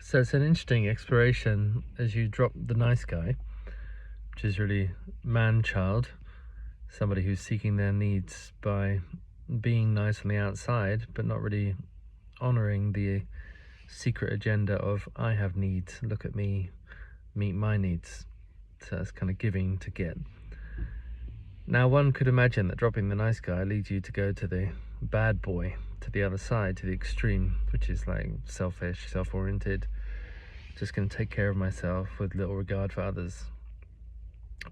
So it's an interesting exploration as you drop the nice guy, which is really man-child, somebody who's seeking their needs by being nice on the outside, but not really honoring the secret agenda of I have needs, look at me, meet my needs. So it's kind of giving to get. Now one could imagine that dropping the nice guy leads you to go to the bad boy, to the other side, to the extreme, which is like selfish, self-oriented, just going to take care of myself with little regard for others.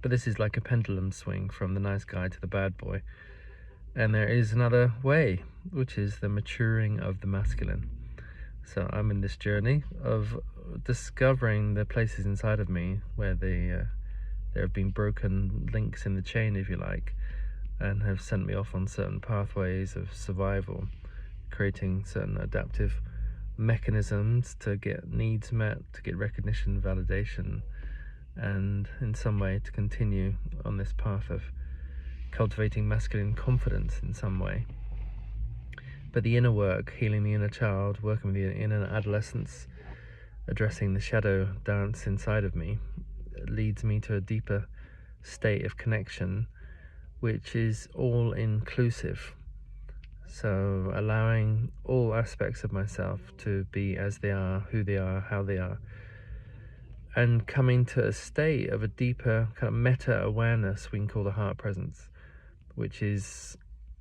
But this is like a pendulum swing from the nice guy to the bad boy. And there is another way, which is the maturing of the masculine. So I'm in this journey of discovering the places inside of me where there have been broken links in the chain, if you like, and have sent me off on certain pathways of survival, creating certain adaptive mechanisms to get needs met, to get recognition, validation, and in some way to continue on this path of cultivating masculine confidence in some way. But the inner work, healing the inner child, working with the inner adolescence, addressing the shadow dance inside of me, leads me to a deeper state of connection, which is all inclusive. So allowing all aspects of myself to be as they are, who they are, how they are, and coming to a state of a deeper kind of meta-awareness we can call the heart presence, which is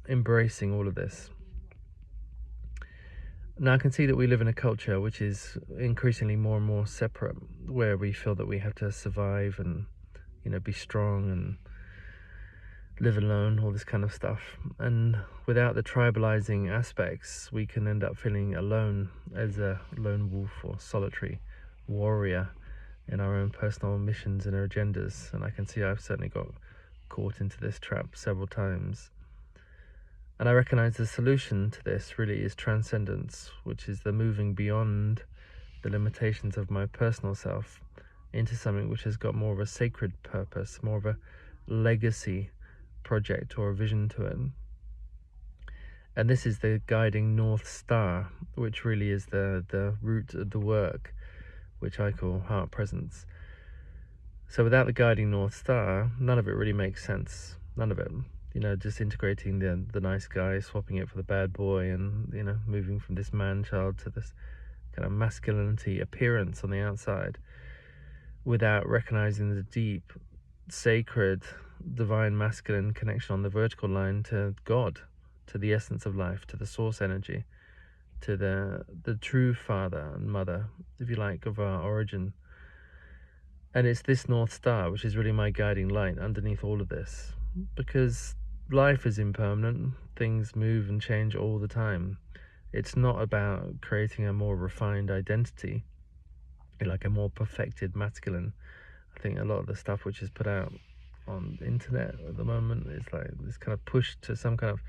embracing all of this. Now I can see that we live in a culture which is increasingly more and more separate, where we feel that we have to survive and, be strong and live alone, all this kind of stuff. And without the tribalizing aspects, we can end up feeling alone as a lone wolf or solitary warrior in our own personal missions and our agendas. And I can see I've certainly got caught into this trap several times. And I recognize the solution to this really is transcendence, which is the moving beyond the limitations of my personal self into something which has got more of a sacred purpose, more of a legacy project or a vision to it. And this is the guiding North Star, which really is the root of the work, which I call heart presence. So without the guiding North Star, none of it really makes sense. None of it. Just integrating the nice guy, swapping it for the bad boy, and, moving from this man-child to this kind of masculinity appearance on the outside, without recognizing the deep, sacred, divine masculine connection on the vertical line to God, to the essence of life, to the source energy, to the true father and mother, if you like, of our origin. And it's this North Star which is really my guiding light underneath all of this, because life is impermanent, things move and change all the time. It's not about creating a more refined identity, like a more perfected masculine. I think a lot of the stuff which is put out on the internet at the moment is like this kind of push to some kind of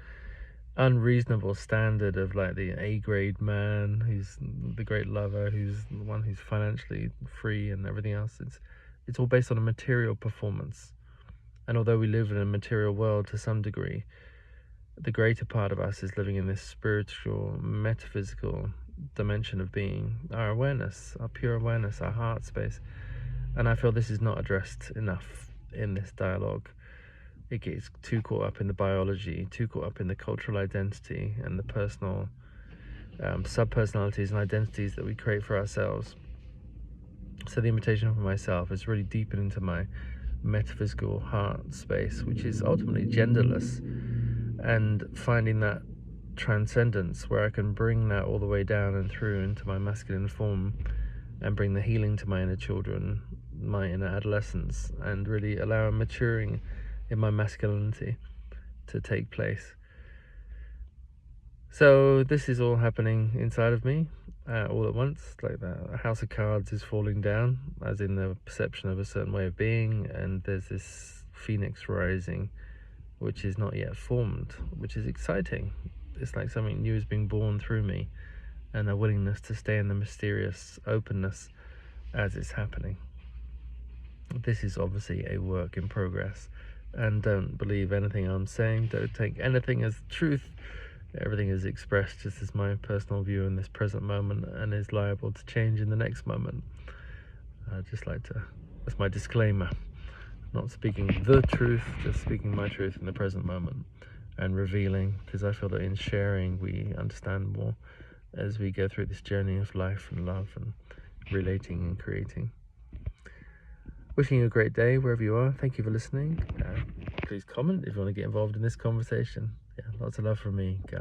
unreasonable standard of like the A-grade man who's the great lover, who's the one who's financially free and everything else. It's all based on a material performance. And although we live in a material world to some degree, the greater part of us is living in this spiritual, metaphysical dimension of being, our awareness, our pure awareness, our heart space. And I feel this is not addressed enough in this dialogue. It gets too caught up in the biology, too caught up in the cultural identity and the personal sub-personalities and identities that we create for ourselves. So the invitation for myself is really deepen into my metaphysical heart space, which is ultimately genderless, and finding that transcendence where I can bring that all the way down and through into my masculine form and bring the healing to my inner children, my inner adolescence, and really allow a maturing in my masculinity to take place. So this is all happening inside of me all at once, like the house of cards is falling down, as in the perception of a certain way of being, and there's this phoenix rising, which is not yet formed, which is exciting. It's like something new is being born through me, and a willingness to stay in the mysterious openness as it's happening. This is obviously a work in progress, and don't believe anything I'm saying. Don't take anything as truth. everything is expressed just as my personal view in this present moment and is liable to change in the next moment. I'd just like to, that's my disclaimer, not speaking the truth, just speaking my truth in the present moment and revealing, because I feel that in sharing we understand more as we go through this journey of life and love and relating and creating. Wishing you a great day wherever you are. Thank you for listening. Please comment if you want to get involved in this conversation. Yeah, lots of love from me, guys.